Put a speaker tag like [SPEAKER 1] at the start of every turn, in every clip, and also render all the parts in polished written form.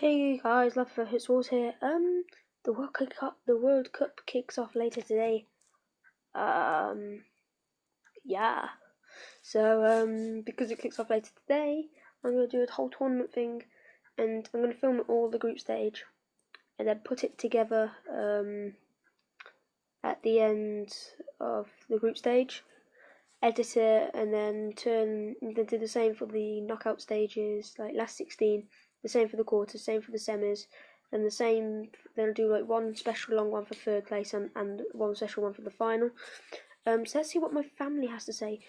[SPEAKER 1] Hey guys, Love for Hits Wars here. The World Cup kicks off later today. Yeah. So because it kicks off later today, I'm gonna do a whole tournament thing, and I'm gonna film all the group stage, and then put it together at the end of the group stage, edit it, and then do the same for the knockout stages, like last 16. The same for the quarters, same for the semis, and the same. Then I'll do like one special long one for third place and one special one for the final. So let's see what my family has to say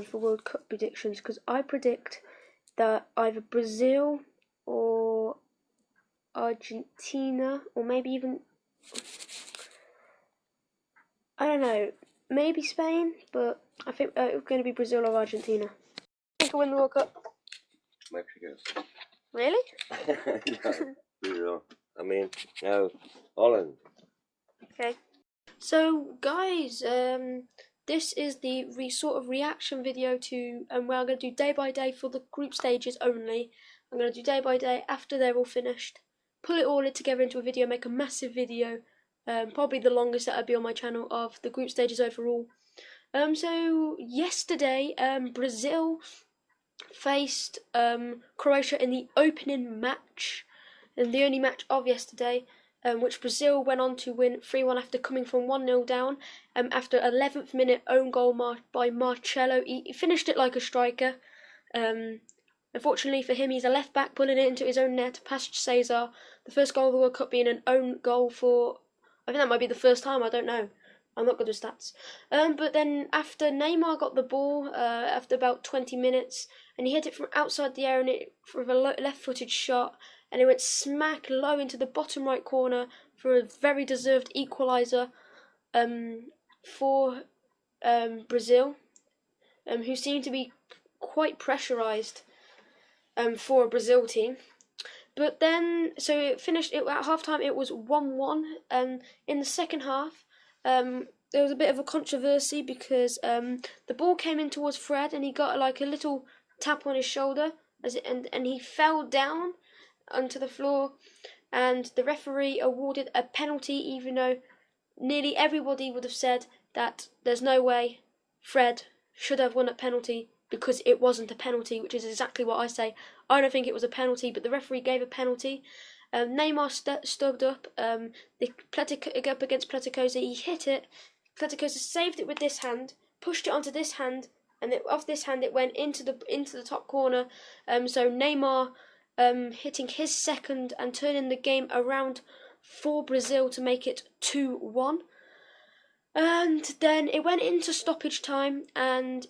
[SPEAKER 1] for World Cup predictions, because I predict that either Brazil or Argentina, or maybe even, I don't know, maybe Spain, but I think it's going to be Brazil or Argentina. I think I win the World Cup.
[SPEAKER 2] Mexico.
[SPEAKER 1] Really?
[SPEAKER 2] No, I mean, no, Holland.
[SPEAKER 1] Okay. So, guys, this is the sort of reaction video to, where I'm going to do day by day for the group stages only. I'm going to do day by day after they're all finished. Pull it all together into a video, make a massive video, probably the longest that I'd be on my channel, of the group stages overall. So yesterday, Brazil faced Croatia in the opening match, and the only match of yesterday, which Brazil went on to win 3-1 after coming from 1-0 down, after 11th minute own goal by Marcelo. He finished it like a striker. Unfortunately for him, he's a left back, pulling it into his own net past Cesar. The first goal of the World Cup being an own goal for, I think that might be the first time, I don't know. I'm not good with stats. But then after Neymar got the ball, after about 20 minutes, and he hit it from outside the area with a left-footed shot, and it went smack low into the bottom right corner for a very deserved equaliser for Brazil, who seemed to be quite pressurised for a Brazil team. But then, so it finished, at half-time it was 1-1. In the second half, there was a bit of a controversy because the ball came in towards Fred, and he got like a little tap on his shoulder, and he fell down onto the floor, and the referee awarded a penalty, even though nearly everybody would have said that there's no way Fred should have won a penalty, because it wasn't a penalty, which is exactly what I say. I don't think it was a penalty, but the referee gave a penalty. Neymar stubbed up, up against Platicosa. He hit it. Platicosa saved it with this hand, pushed it onto this hand, and off this hand it went into the top corner. So Neymar hitting his second and turning the game around for Brazil to make it 2-1. And then it went into stoppage time, and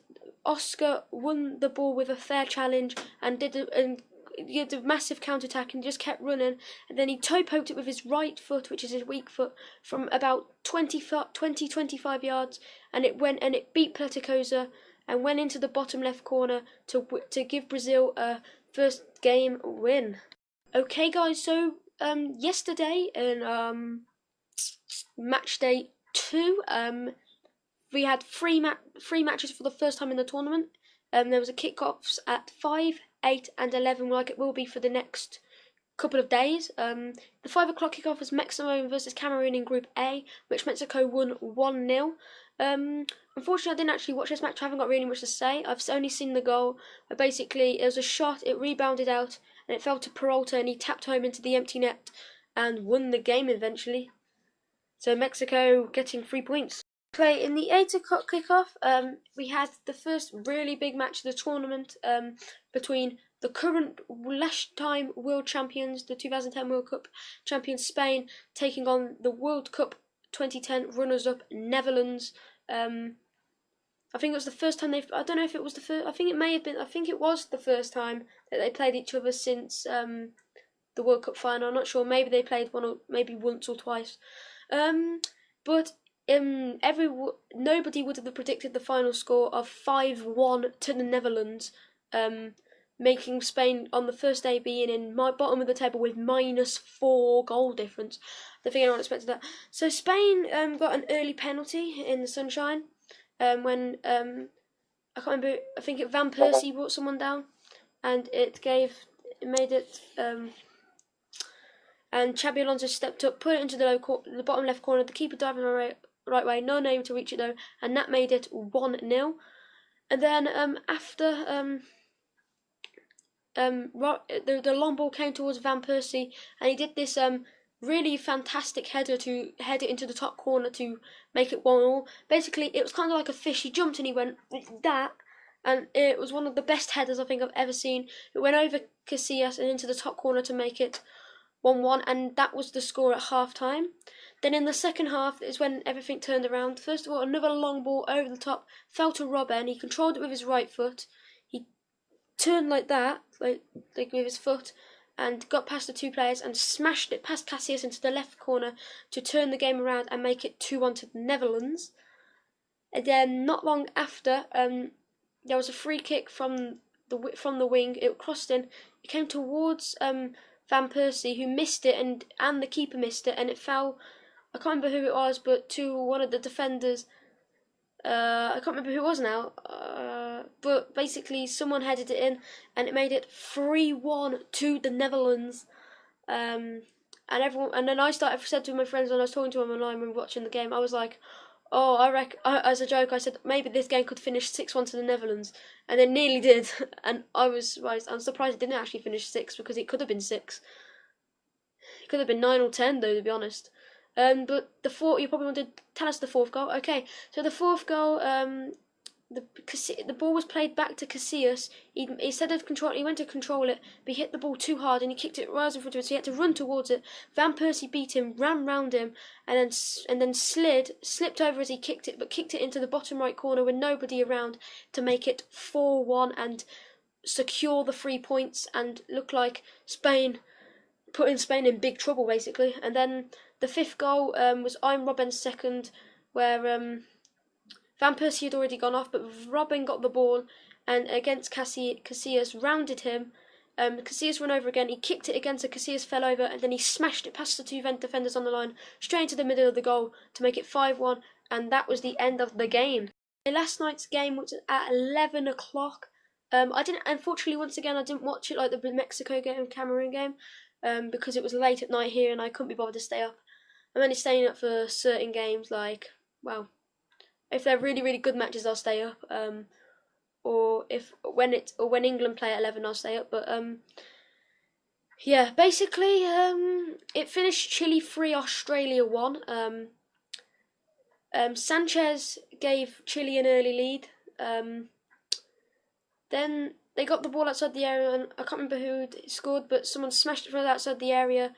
[SPEAKER 1] Oscar won the ball with a fair challenge and did a massive counter-attack and just kept running, and then he toe-poked it with his right foot, which is his weak foot, from about 20-25 yards, and it beat Platicosa and went into the bottom left corner to give Brazil a first game win. Okay guys, so yesterday in match day 2, we had three matches for the first time in the tournament. There was a kickoffs at 5, 8 and 11, like it will be for the next couple of days. The 5 o'clock kickoff was Mexico versus Cameroon in Group A, which Mexico won 1-0. Unfortunately, I didn't actually watch this match. I haven't got really much to say. I've only seen the goal. Basically, it was a shot, it rebounded out, and it fell to Peralta, and he tapped home into the empty net and won the game eventually. So Mexico getting 3 points. Okay, in the 8 o'clock kickoff, we had the first really big match of the tournament between the current last-time world champions, the 2010 World Cup champions Spain, taking on the World Cup 2010 runners-up Netherlands. I think it was the first time I don't know if it was the first. I think it may have been. I think it was the first time that they played each other since the World Cup final. I'm not sure. Maybe they played maybe once or twice. But nobody would have predicted the final score of 5-1 to the Netherlands, making Spain on the first day being in my bottom of the table with -4 goal difference. I don't think anyone expected that. So Spain got an early penalty in the sunshine when I can't remember. I think Van Persie brought someone down, and it made it and Xabi Alonso stepped up, put it into the bottom left corner. The keeper dived the right way, no one able to reach it though, and that made it 1-0. And then after the long ball came towards Van Persie, and he did this really fantastic header to head it into the top corner to make it 1-1. Basically, it was kind of like a fish. He jumped and he went that, and it was one of the best headers I think I've ever seen. It went over Casillas and into the top corner to make it 1-1, and that was the score at half time. Then in the second half is when everything turned around. First of all, another long ball over the top fell to Robben. He controlled it with his right foot. He turned like that, like with his foot, and got past the two players and smashed it past Casillas into the left corner to turn the game around and make it 2-1 to the Netherlands. And then not long after, there was a free kick from the wing. It crossed in. It came towards Van Persie, who missed it, and the keeper missed it, and it fell. I can't remember who it was, but to one of the defenders. I can't remember who it was now, but basically someone headed it in, and it made it 3-1 to the Netherlands. And then I said to my friends when I was talking to them online when we were watching the game, I was like, "Oh, as a joke, I said maybe this game could finish 6-1 to the Netherlands," and it nearly did. And I was right. I'm surprised it didn't actually finish 6 because it could have been 6. It could have been 9 or 10 though, to be honest. But you probably want to tell us the fourth goal. Okay, so the fourth goal, the ball was played back to Casillas. Instead of he went to control it, but he hit the ball too hard and he kicked it right in front of him. So he had to run towards it. Van Persie beat him, ran round him, and then slipped over as he kicked it, but kicked it into the bottom right corner with nobody around to make it 4-1 and secure the 3 points and look like putting Spain in big trouble basically. And then the fifth goal was Arjen Robben's second, where Van Persie had already gone off, but Robben got the ball and against Casillas rounded him. Casillas ran over again. He kicked it against Casillas, fell over, and then he smashed it past the two defenders on the line, straight into the middle of the goal to make it 5-1, and that was the end of the game. Last night's game was at 11 o'clock. Unfortunately, once again, I didn't watch it like the Mexico game, Cameroon game, because it was late at night here and I couldn't be bothered to stay up. I'm only staying up for certain games, like, well, if they're really, really good matches, I'll stay up. Or when England play at 11, I'll stay up. But yeah, basically, it finished Chile 3, Australia 1. Sanchez gave Chile an early lead. Then they got the ball outside the area, and I can't remember who scored, but someone smashed it from outside the area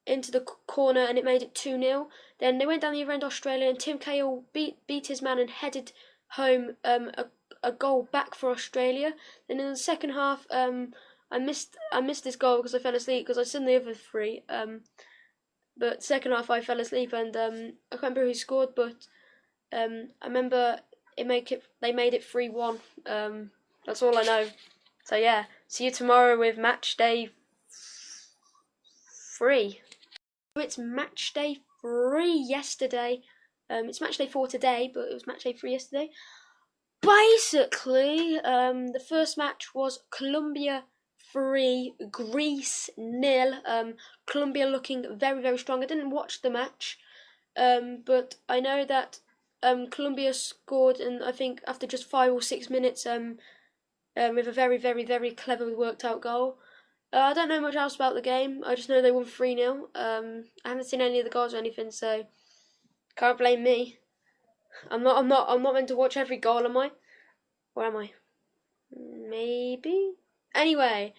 [SPEAKER 1] into the corner, and it made it 2-0. Then they went down the other end, Australia, and Tim Cahill beat his man and headed home a goal back for Australia. Then in the second half, I missed this goal because I fell asleep because I seen the other three. But second half I fell asleep, and I can't remember who scored, but I remember they made it 3-1. That's all I know. So yeah, see you tomorrow with match day 3. It's match day 3 yesterday. It's match day 4 today, but it was match day 3 yesterday. Basically, the first match was Colombia 3, Greece 0. Colombia looking very, very strong. I didn't watch the match, but I know that Colombia scored, and I think after just 5 or 6 minutes, with a very, very, very cleverly worked out goal. I don't know much else about the game. I just know they won 3-0. I haven't seen any of the goals or anything, so can't blame me. I'm not meant to watch every goal, am I? Or am I? Maybe. Anyway,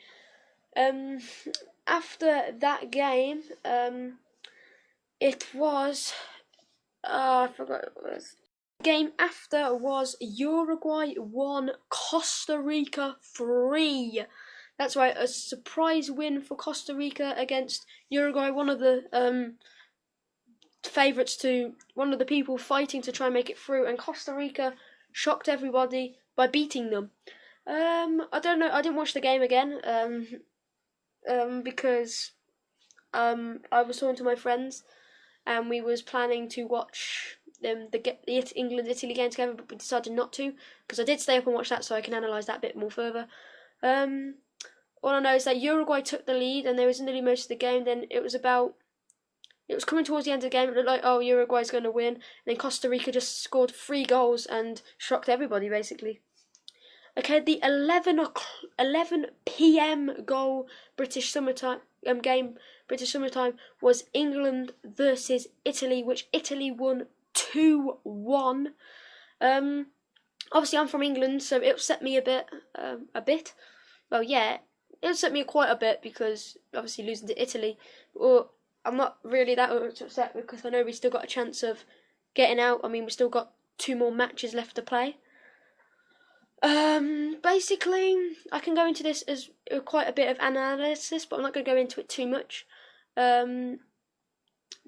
[SPEAKER 1] after that game, it was. I forgot what it was. The game after was Uruguay 1, Costa Rica 3. That's right, a surprise win for Costa Rica against Uruguay, one of the favourites to one of the people fighting to try and make it through, and Costa Rica shocked everybody by beating them. I don't know, I didn't watch the game again, because I was talking to my friends and we was planning to watch the England-Italy game together, but we decided not to because I did stay up and watch that so I can analyse that bit more further. all I know is that Uruguay took the lead, and they was nearly most of the game. Then it was coming towards the end of the game. It looked like, oh, Uruguay's going to win. And then Costa Rica just scored 3 goals and shocked everybody, basically. Okay, the 11 p.m. goal British summertime game, British summertime, was England versus Italy, which Italy won 2-1. Obviously I'm from England, so it upset me a bit. Well, yeah, it upset me quite a bit because obviously losing to Italy. Well, I'm not really that upset because I know we still got a chance of getting out. I mean, we still got 2 more matches left to play. Basically, I can go into this as quite a bit of analysis, but I'm not going to go into it too much.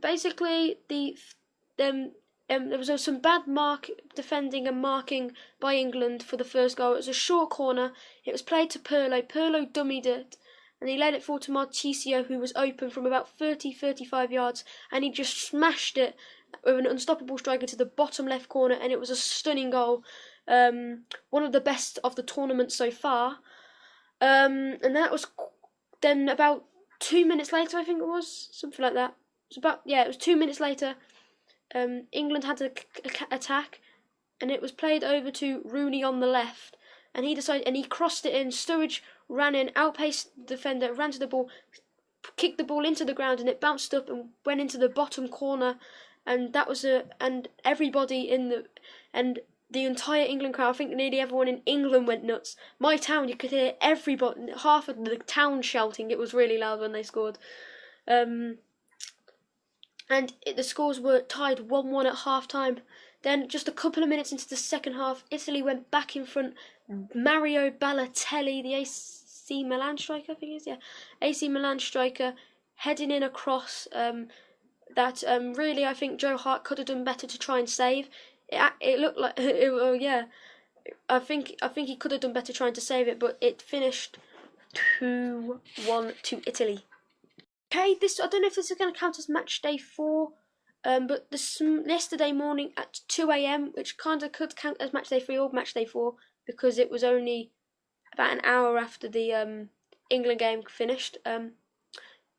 [SPEAKER 1] Basically, there was some bad defending and marking by England for the first goal. It was a short corner. It was played to Pirlo. Pirlo dummied it, and he let it fall to Marchisio, who was open from about 30-35 yards, and he just smashed it with an unstoppable striker to the bottom left corner, and it was a stunning goal. One of the best of the tournament so far. And that was then about 2 minutes later, I think it was, something like that. It was 2 minutes later. England had to attack, and it was played over to Rooney on the left, and he crossed it in. Sturridge ran in, outpaced the defender, ran to the ball, kicked the ball into the ground, and it bounced up and went into the bottom corner, and everybody the entire England crowd, I think nearly everyone in England went nuts. My town, you could hear everybody, half of the town shouting. It was really loud when they scored. The scores were tied 1-1 at half-time. Then, just a couple of minutes into the second half, Italy went back in front. Mario Balotelli, the AC Milan striker, I think it is, yeah. AC Milan striker, heading in a cross that really, I think Joe Hart could have done better to try and save. It looked like, I think he could have done better trying to save it, but it finished 2-1 to Italy. Okay, I don't know if this is going to count as match day 4, but yesterday morning at 2 a.m, which kind of could count as match day 3 or match day 4, because it was only about an hour after the England game finished.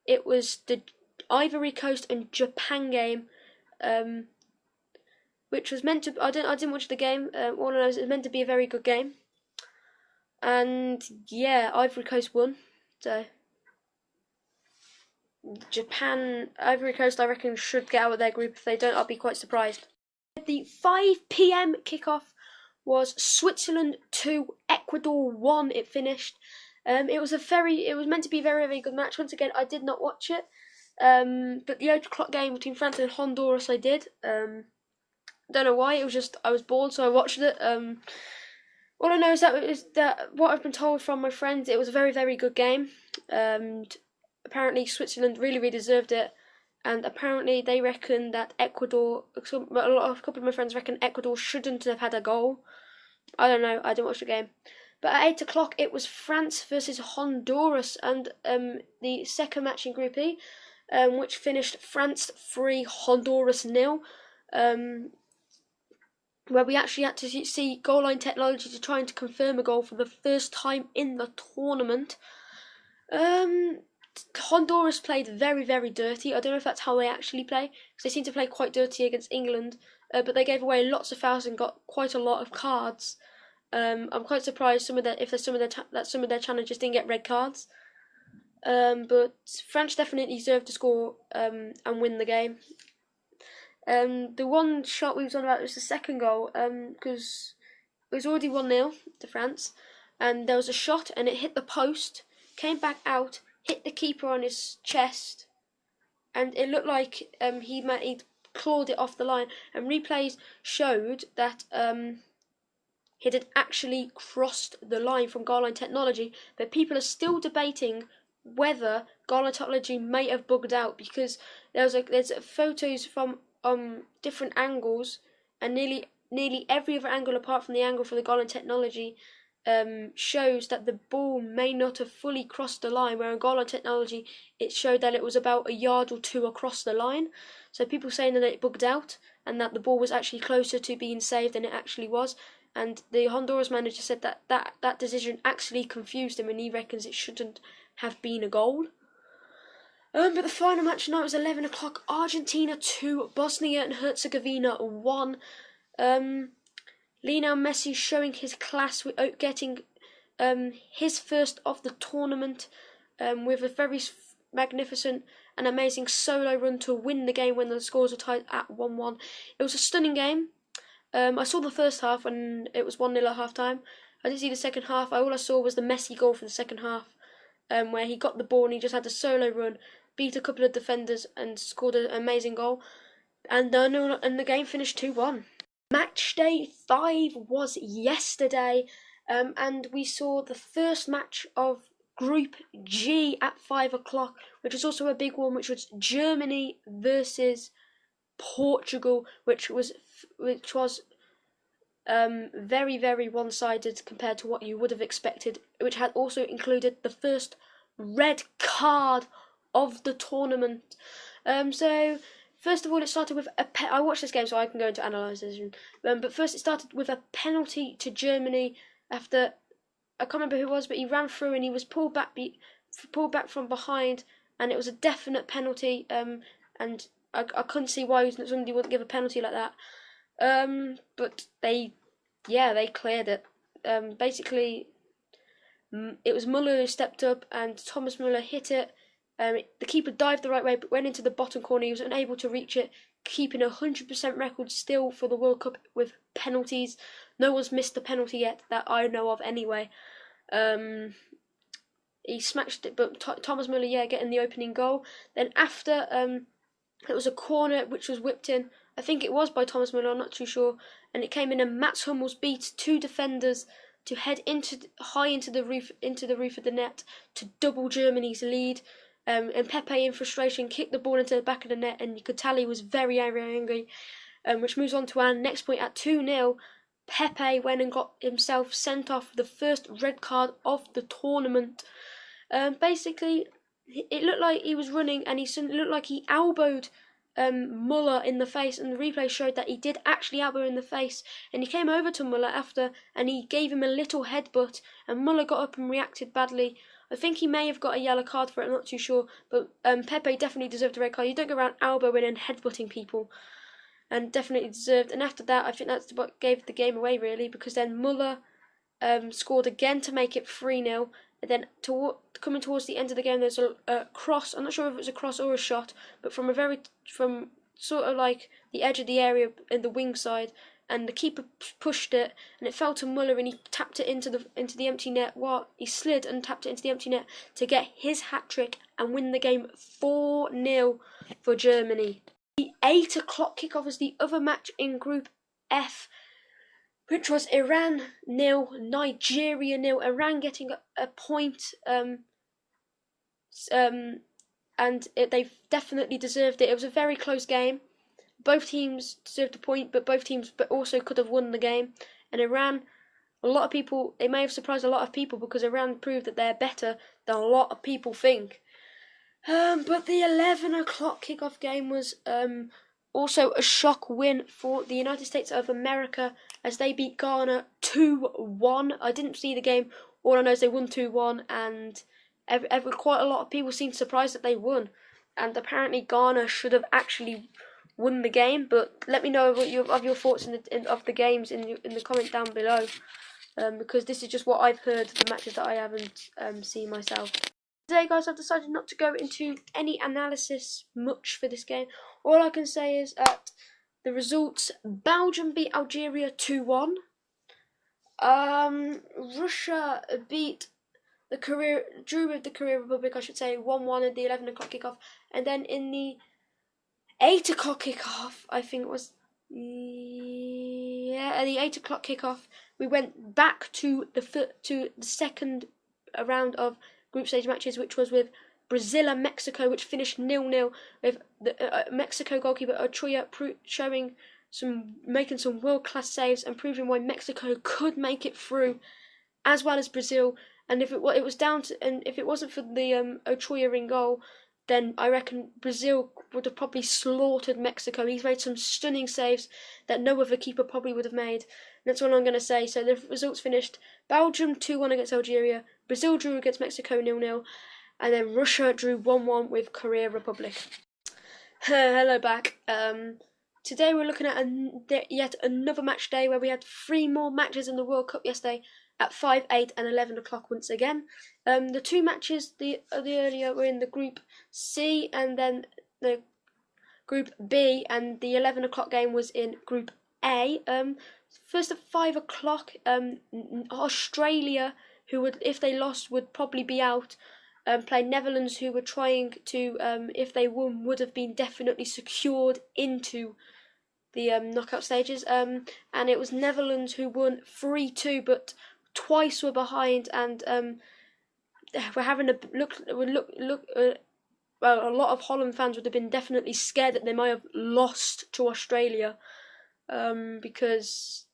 [SPEAKER 1] It was the Ivory Coast and Japan game, which was meant to. I didn't watch the game. All I know is it was meant to be a very good game, and yeah, Ivory Coast won. So Ivory Coast, I reckon, should get out of their group. If they don't, I'll be quite surprised. The 5 p.m. kickoff was Switzerland 2, Ecuador 1. It finished. It was meant to be a very, very good match. Once again, I did not watch it. But the 8 o'clock game between France and Honduras, I did. Don't know why. It was just I was bored, so I watched it. All I know is that what I've been told from my friends, it was a very, very good game. Apparently Switzerland really, really deserved it, and apparently they reckon that Ecuador. A couple of my friends reckon Ecuador shouldn't have had a goal. I don't know. I didn't watch the game. But at 8 o'clock, it was France versus Honduras, and the second match in Group E, which finished France 3, Honduras 0. Where we actually had to see goal line technology to try and confirm a goal for the first time in the tournament. Honduras played very, very dirty. I don't know if that's how they actually play, because they seem to play quite dirty against England, but they gave away lots of fouls and got quite a lot of cards. I'm quite surprised some of their challenges didn't get red cards. But France definitely deserved to score and win the game. The one shot we was on about was the second goal, because it was already 1-0 to France, and there was a shot and it hit the post, came back out, hit the keeper on his chest, and it looked like he'd clawed it off the line, and replays showed that it had actually crossed the line from goal line technology, but people are still debating whether goal line technology may have bugged out, because there's photos from different angles, and nearly every other angle apart from the angle for the goal line technology shows that the ball may not have fully crossed the line, where in goal line technology it showed that it was about a yard or 2 across the line. So people saying that it bugged out and that the ball was actually closer to being saved than it actually was. and the Honduras manager said that decision actually confused him, and he reckons it shouldn't have been a goal. But the final match tonight was 11 o'clock. Argentina 2, Bosnia and Herzegovina 1. Lionel Messi showing his class with getting his first of the tournament with a very magnificent and amazing solo run to win the game when the scores were tied at 1-1. It was a stunning game. I saw the first half when it was 1-0 at half time. I didn't see the second half. All I saw was the Messi goal for the second half, where he got the ball and he just had a solo run, beat a couple of defenders and scored an amazing goal. And the game finished 2-1. Match day 5 was yesterday, and we saw the first match of Group G at 5 o'clock, which was also a big one, which was Germany versus Portugal, which was very, very one-sided compared to what you would have expected, which had also included the first red card of the tournament. So first of all, it started with I watched this game, so I can go into analysis. But first, it started with a penalty to Germany after, I can't remember who it was, but he ran through and he was pulled back from behind, and it was a definite penalty. And I couldn't see why somebody wouldn't give a penalty like that. But they cleared it. Basically, it was Muller who stepped up, and Thomas Muller hit it. The keeper dived the right way, but went into the bottom corner. He was unable to reach it, keeping a 100% record still for the World Cup with penalties. No one's missed a penalty yet that I know of anyway. He smashed it, but Thomas Muller, getting the opening goal. Then after, it was a corner which was whipped in. I think it was by Thomas Muller, I'm not too sure. And it came in, and Mats Hummels beat 2 defenders to head high into the roof of the net to double Germany's lead. And Pepe, in frustration, kicked the ball into the back of the net, and you could tell he was very, very angry. Which moves on to our next point at 2-0. Pepe went and got himself sent off the first red card of the tournament. Basically, it looked like he was running, and it looked like he elbowed Muller in the face, and the replay showed that he did actually elbow in the face, and he came over to Muller after, and he gave him a little headbutt, and Muller got up and reacted badly. I think he may have got a yellow card for it, I'm not too sure, but Pepe definitely deserved a red card. You don't go around elbowing and headbutting people, and definitely deserved. And after that, I think that's what gave the game away, really, because then Muller scored again to make it 3-0, and then coming towards the end of the game, there's a cross. I'm not sure if it was a cross or a shot, but from sort of like the edge of the area in the wing side, and the keeper pushed it, and it fell to Muller, and he tapped it into the empty net. He slid and tapped it into the empty net to get his hat-trick and win the game 4-0 for Germany. The 8 o'clock kickoff was the other match in Group F, which was Iran 0, Nigeria 0. Iran getting a point, and they definitely deserved it. It was a very close game. Both teams deserved a point, but both teams also could have won the game. And Iran, it may have surprised a lot of people, because Iran proved that they're better than a lot of people think. But the 11 o'clock kickoff game was also a shock win for the United States of America, as they beat Ghana 2-1. I didn't see the game. All I know is they won 2-1, and quite a lot of people seemed surprised that they won. And apparently Ghana should have actually won the game. But let me know what your thoughts of the games in the comment down below, because this is just what I've heard, the matches that I haven't seen myself. Today, guys, I've decided not to go into any analysis much for this game. All I can say is that the results: Belgium beat Algeria 2-1. Russia drew with the Korea Republic, I should say, 1-1 at the 11 o'clock kickoff. And then in the 8 o'clock kickoff, I think it was, at the 8 o'clock kickoff, we went back to the second round of group stage matches, which was with Brazil and Mexico, which finished 0-0, with the Mexico goalkeeper Ochoa making some world-class saves and proving why Mexico could make it through, as well as Brazil. And if it wasn't for the Ochoa in goal, then I reckon Brazil would have probably slaughtered Mexico. He's made some stunning saves that no other keeper probably would have made. That's what I'm going to say. So the results finished: Belgium 2-1 against Algeria, Brazil drew against Mexico 0-0, and then Russia drew 1-1 with Korea Republic. Hello back. Today we're looking at yet another match day where we had 3 more matches in the World Cup yesterday at 5, 8 and 11 o'clock once again. The 2 matches the earlier were in the Group C and then the Group B, and the 11 o'clock game was in Group A. First at 5 o'clock, Australia, who would, if they lost, would probably be out, played Netherlands, who were trying to, if they won, would have been definitely secured into the knockout stages. And it was Netherlands who won 3-2, but twice were behind, and we're having a look. Well, a lot of Holland fans would have been definitely scared that they might have lost to Australia, because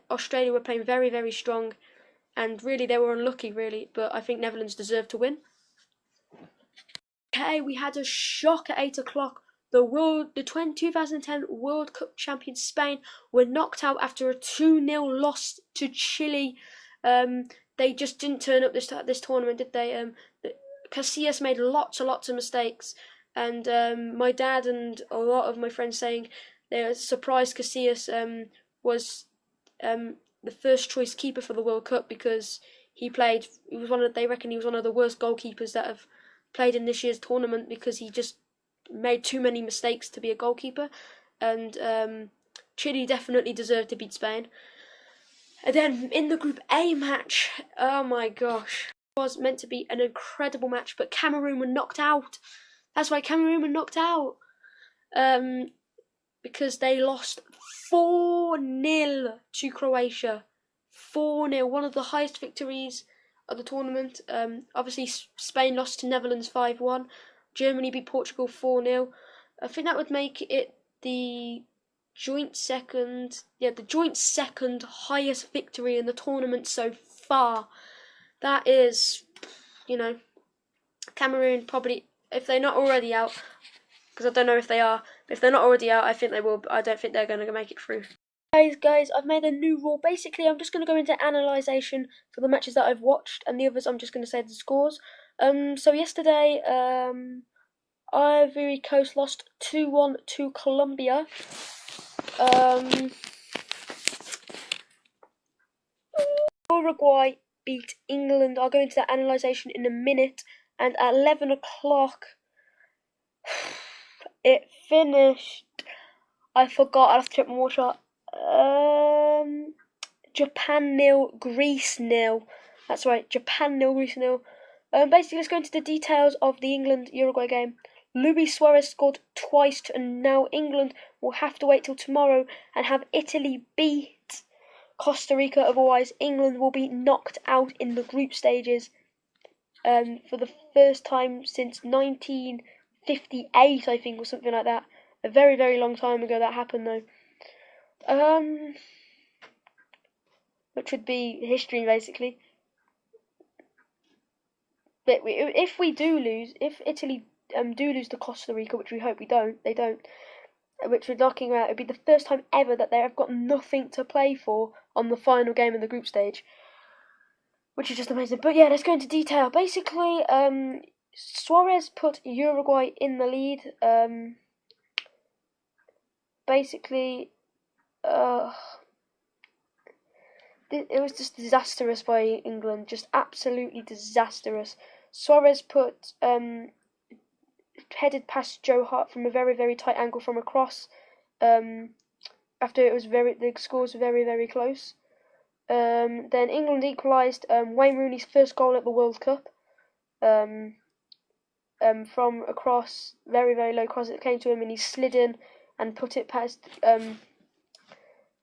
[SPEAKER 1] Australia were playing very, very strong, and really they were unlucky, really. But I think Netherlands deserved to win. Okay, we had a shock at 8 o'clock. The 2010 World Cup champions Spain were knocked out after a 2-0 loss to Chile. They just didn't turn up this tournament, did they? Casillas made lots of mistakes, and my dad and a lot of my friends saying they were surprised Casillas was the first choice keeper for the World Cup, because they reckon he was one of the worst goalkeepers that have played in this year's tournament, because he just made too many mistakes to be a goalkeeper. And Chile definitely deserved to beat Spain. And then in the Group A match, oh my gosh, it was meant to be an incredible match, but Cameroon were knocked out. That's why Cameroon were knocked out, because they lost 4-0 to Croatia. 4-0, one of the highest victories of the tournament. Obviously Spain lost to Netherlands 5-1. Germany beat Portugal 4-0. I think that would make it the joint second highest victory in the tournament so far. That is, Cameroon probably, if they're not already out, because I don't know if they are, but if they're not already out, I think they will, but I don't think they're going to make it through. Guys, I've made a new rule. Basically, I'm just going to go into analysation for the matches that I've watched, and the others I'm just going to say the scores. So yesterday, Ivory Coast lost 2-1 to Colombia. Uruguay beat England. I'll go into that analysation in a minute. And at 11 o'clock, it finished. I forgot. I'll have to check my watch. Japan 0, Greece 0. That's right, Japan 0, Greece 0. Basically, let's go into the details of the England-Uruguay game. Luis Suarez scored twice, and now England will have to wait till tomorrow and have Italy beat Costa Rica. Otherwise, England will be knocked out in the group stages for the first time since 1958, I think, or something like that. A very, very long time ago that happened, though. Which would be history, basically. But if Italy do lose to Costa Rica, which we hope they don't, which we're knocking out, it'd be the first time ever that they have got nothing to play for on the final game in the group stage, which is just amazing. But yeah, let's go into detail. Basically, Suarez put Uruguay in the lead. It was just disastrous by England, just absolutely disastrous. Suarez put headed past Joe Hart from a very, very tight angle from across. After the scores were very, very close. Then England equalised. Wayne Rooney's first goal at the World Cup. From across, very, very low cross. It came to him and he slid in and put it past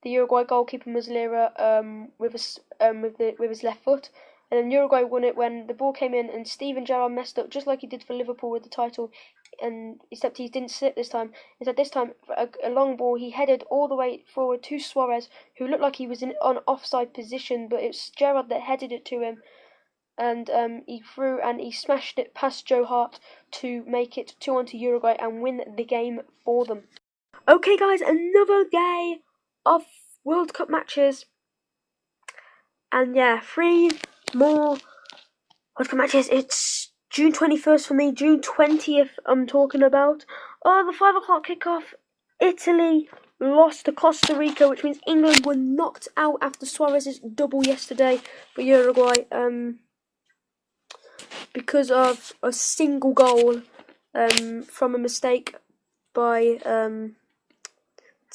[SPEAKER 1] the Uruguay goalkeeper Muslera with his left foot. And then Uruguay won it when the ball came in and Steven Gerrard messed up just like he did for Liverpool with the title, and except he didn't slip this time. Instead, this time a long ball he headed all the way forward to Suarez, who looked like he was on offside position, but it's Gerrard that headed it to him. and he threw and he smashed it past Joe Hart to make it 2-1 to Uruguay and win the game for them. Okay, guys, another day of World Cup matches, and yeah, 3 more World Cup matches. It's June 21st for me, June 20th I'm talking about. The 5 o'clock kickoff, Italy lost to Costa Rica, which means England were knocked out after Suarez's double yesterday for Uruguay, because of a single goal from a mistake by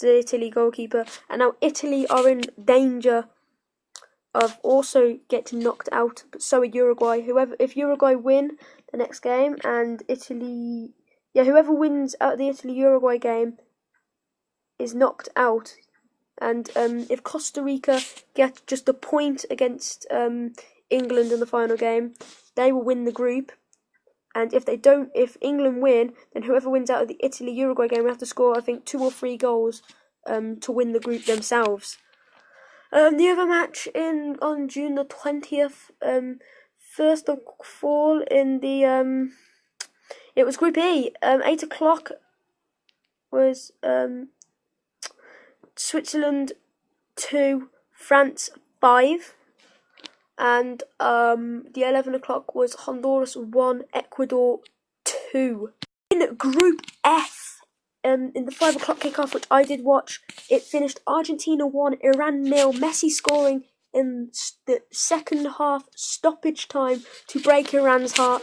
[SPEAKER 1] the Italy goalkeeper. And now Italy are in danger of also getting knocked out, but so are Uruguay. If Uruguay win the next game and whoever wins out of the Italy-Uruguay game is knocked out. And if Costa Rica get just a point against England in the final game, they will win the group. And if England win, then whoever wins out of the Italy-Uruguay game will have to score, I think, 2 or 3 goals to win the group themselves. The other match on June the 20th, first of all in the it was Group E. 8 o'clock was Switzerland 2, France 5. And the 11 o'clock was Honduras 1, Ecuador 2. In Group F, in the 5 o'clock kickoff, which I did watch, it finished Argentina 1, Iran 0, Messi scoring in the second half stoppage time to break Iran's heart.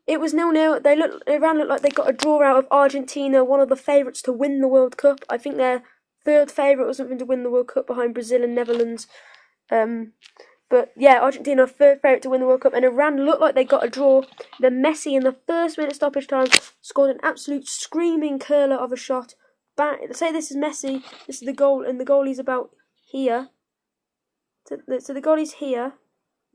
[SPEAKER 1] It was 0-0. Iran looked like they got a draw out of Argentina, one of the favourites to win the World Cup. I think their third favourite or something to win the World Cup behind Brazil and Netherlands. But yeah, Argentina third favourite to win the World Cup, and Iran looked like they got a draw. Then Messi in the first minute stoppage time scored an absolute screaming curler of a shot. Say this is Messi, this is the goal, and the goalie's about here. So the goalie's here,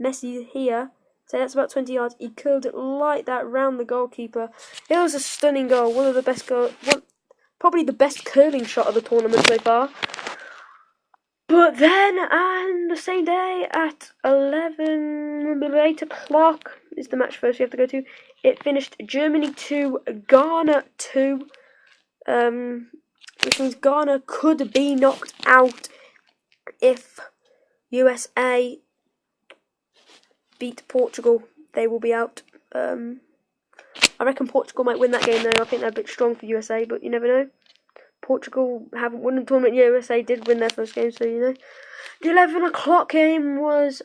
[SPEAKER 1] Messi here. So that's about 20 yards. He curled it like that round the goalkeeper. It was a stunning goal, one of the best probably the best curling shot of the tournament so far. But then, on the same day, at 8 o'clock, is the match first you have to go to, it finished Germany 2, Ghana 2, which means Ghana could be knocked out if USA beat Portugal. They will be out. I reckon Portugal might win that game though. I think they're a bit strong for USA, but you never know. Portugal haven't won the tournament. USA did win their first game, so you know. The 11 o'clock game was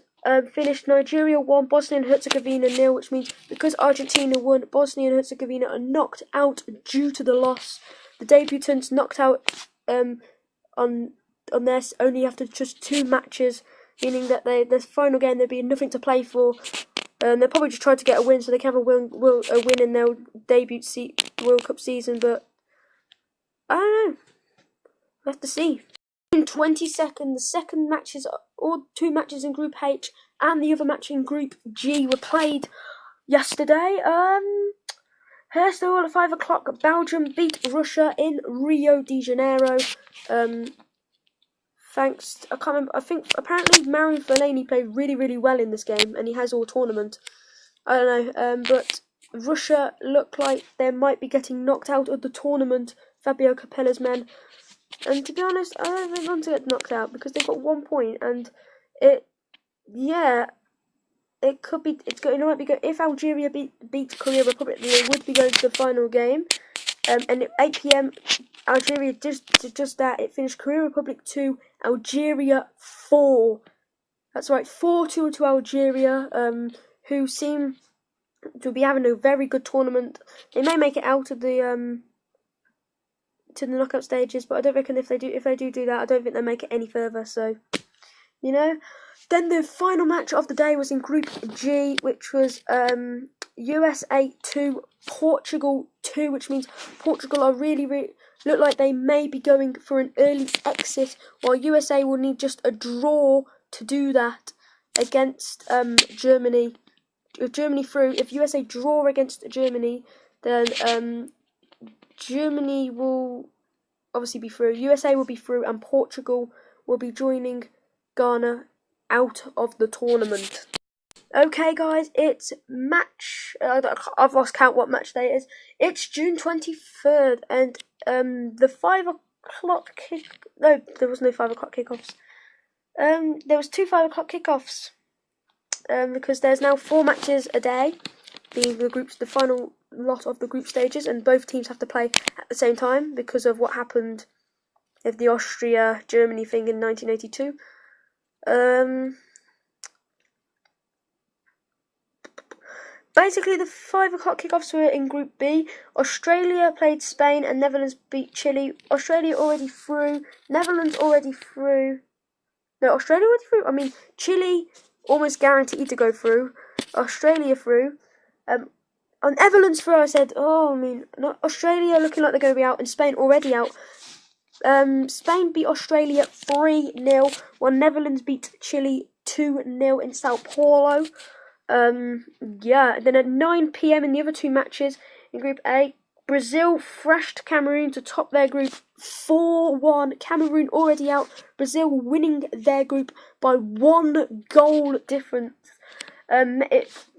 [SPEAKER 1] finished Nigeria 1, Bosnia and Herzegovina 0, which means because Argentina won, Bosnia and Herzegovina are knocked out due to the loss. The debutants knocked out on this only after just 2 matches, meaning that this final game there'll be nothing to play for. They'll probably just try to get a win so they can have a win in their debut World Cup season, but I don't know. We'll have to see. In 22nd, the second matches, all 2 matches in Group H and the other match in Group G were played yesterday. First of all, at 5 o'clock, Belgium beat Russia in Rio de Janeiro. I can't remember. I think apparently Mario Fellaini played really, really well in this game, and he has all tournament. I don't know. But Russia look like they might be getting knocked out of the tournament. Fabio Capella's men, and to be honest, I don't really want to get knocked out because they've got 1 point, and it could be. It might be good if Algeria beat Korea Republic. They would be going to the final game, and at 8 p.m. Algeria just that. It finished Korea Republic 2, Algeria 4. That's right, 4-2 to Algeria, who seem to be having a very good tournament. They may make it out of the to the knockout stages, but I don't reckon if they do that, I don't think they'll make it any further. So, you know. Then the final match of the day was in Group G, which was USA 2, Portugal 2, which means Portugal are really look like they may be going for an early exit, while USA will need just a draw to do that against Germany. With Germany through, if USA draw against Germany, then Germany will obviously be through, USA will be through, and Portugal will be joining Ghana out of the tournament. Okay, guys, it's match. I've lost count what match day it is. It's June 23rd, and the 5 o'clock kick. No, there was no 5 o'clock kickoffs. There was two 5 o'clock kickoffs. Because there's now 4 matches a day, being the final lot of the group stages, and both teams have to play at the same time because of what happened with the Austria-Germany thing in 1982. Basically, the 5 o'clock kickoffs were in Group B. Australia played Spain and Netherlands beat Chile. Australia already through. Netherlands already through. No, Australia already through. I mean, Chile almost guaranteed to go through. Australia through. On Netherlands through, I said, not Australia looking like they're going to be out, and Spain already out. Spain beat Australia 3-0, while Netherlands beat Chile 2-0 in Sao Paulo. Then at 9 p.m. in the other 2 matches in Group A, Brazil thrashed Cameroon to top their group 4-1. Cameroon already out. Brazil winning their group by 1 goal difference.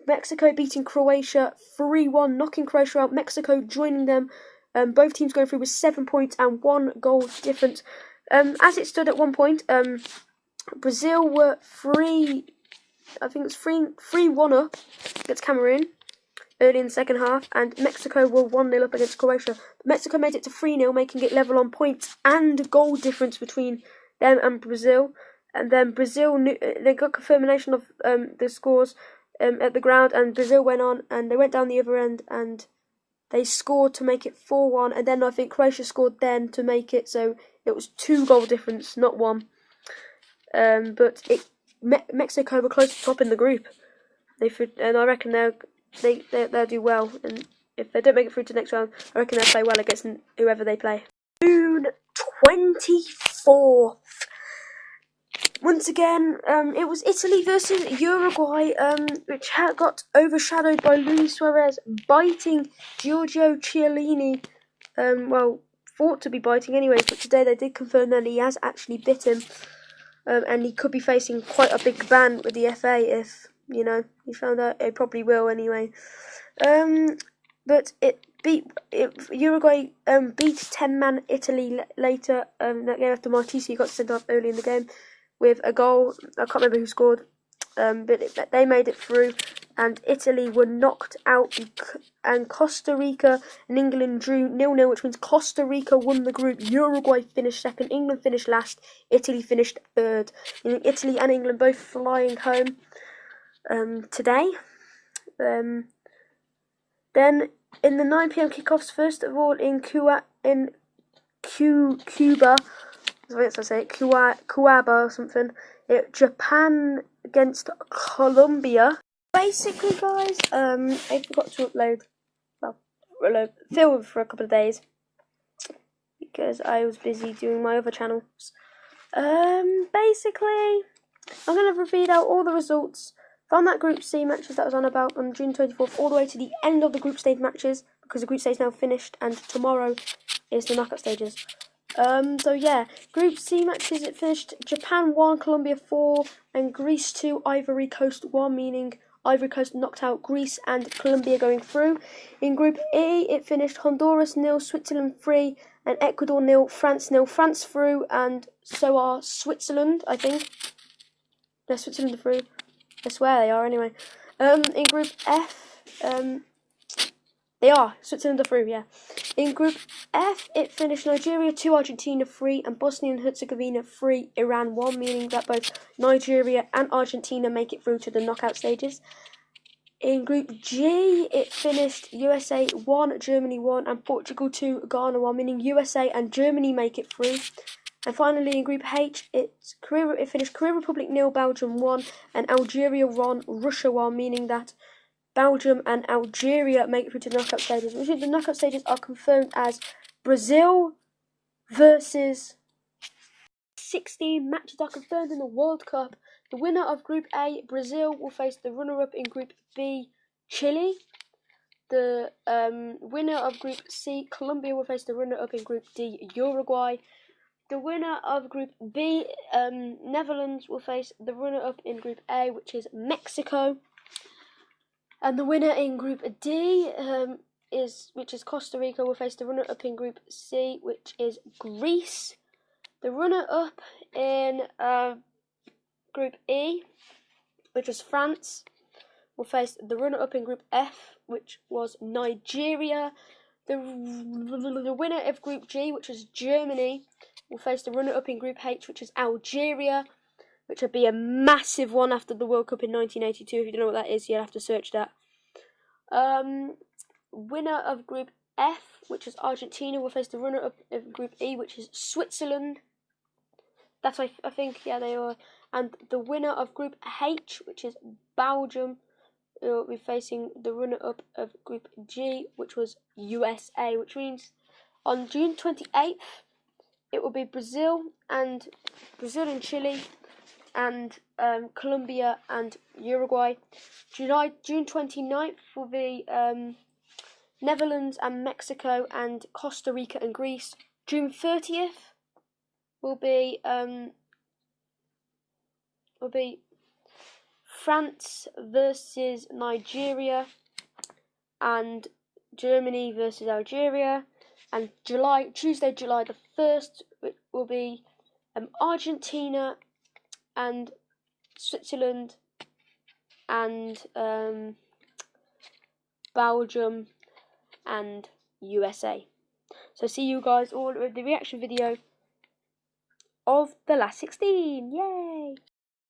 [SPEAKER 1] Mexico beating Croatia 3-1, knocking Croatia out. Mexico joining them. Both teams going through with 7 points and 1 goal difference. As it stood at 1 point, Brazil were 3-1 up against Cameroon early in the second half, and Mexico were 1-0 up against Croatia. Mexico made it to 3-0, making it level on points and goal difference between them and Brazil. And then Brazil they got confirmation of the scores at the ground, and Brazil went on and they went down the other end and they scored to make it 4-1, and then I think Croatia scored then to make it, so it was 2 goal difference, not 1. But Mexico were close to top in the group. And I reckon they'll do well. And if they don't make it through to the next round, I reckon they'll play well against whoever they play. June 24th. Once again, it was Italy versus Uruguay, which got overshadowed by Luis Suarez biting Giorgio Chiellini. Thought to be biting anyway, but today they did confirm that he has actually bit him. And he could be facing quite a big ban with the FA if, he found out. He probably will anyway. But Uruguay beat 10-man Italy later. That game after Martisi got sent off early in the game with a goal. I can't remember who scored. But they made it through, and Italy were knocked out, and Costa Rica and England drew 0-0, which means Costa Rica won the group. Uruguay finished second, England finished last, Italy finished third. Italy and England both flying home today. Then in the 9 p.m. kickoffs, first of all in Cuba, Cuaba or something. Japan against Colombia. Basically, guys, I forgot to film for a couple of days because I was busy doing my other channels. Basically, I'm going to read out all the results from that Group C matches that I was on about on June 24th all the way to the end of the group stage matches, because the group stage is now finished and tomorrow is the knockout stages. Group C matches, it finished Japan 1, Colombia 4, and Greece 2, Ivory Coast 1, meaning Ivory Coast knocked out Greece and Colombia going through. In Group E, it finished Honduras 0, Switzerland 3, and Ecuador 0, France 0. France through, and so are Switzerland, I think. No, Switzerland are through. I swear they are, anyway. In Group F, they are. Switzerland are through, yeah. In Group F, it finished Nigeria 2, Argentina 3, and Bosnia and Herzegovina 3, Iran 1, meaning that both Nigeria and Argentina make it through to the knockout stages. In Group G, it finished USA 1, Germany 1, and Portugal 2, Ghana 1, meaning USA and Germany make it through. And finally, in Group H, it finished Korea Republic 0, Belgium 1, and Algeria 1, Russia 1, meaning that Belgium and Algeria make it through to the knockout stages. Which means the knockout stages are confirmed as Brazil versus 16 matches are confirmed in the World Cup. The winner of Group A, Brazil, will face the runner-up in Group B, Chile. The winner of Group C, Colombia, will face the runner-up in Group D, Uruguay. The winner of Group B, Netherlands, will face the runner-up in Group A, which is Mexico. And the winner in Group D which is Costa Rica, will face the runner-up in Group C, which is Greece. The runner-up in Group E, which was France, will face the runner-up in Group F, which was Nigeria. The winner of Group G, which is Germany, will face the runner-up in Group H, which is Algeria, which would be a massive one after the World Cup in 1982. If you don't know what that is, you'll have to search that. Winner of Group F, which is Argentina, will face the runner-up of Group E, which is Switzerland. That's I think, yeah, they are. And the winner of Group H, which is Belgium, will be facing the runner-up of Group G, which was USA. Which means on June 28th, it will be Brazil and Chile, and Colombia and Uruguay. June 29th will be Netherlands and Mexico and Costa Rica and Greece. June 30th will be France versus Nigeria and Germany versus Algeria. And Tuesday, July the 1st, it will be Argentina and Switzerland and Belgium and USA. So see you guys all with the reaction video of the last 16. Yay!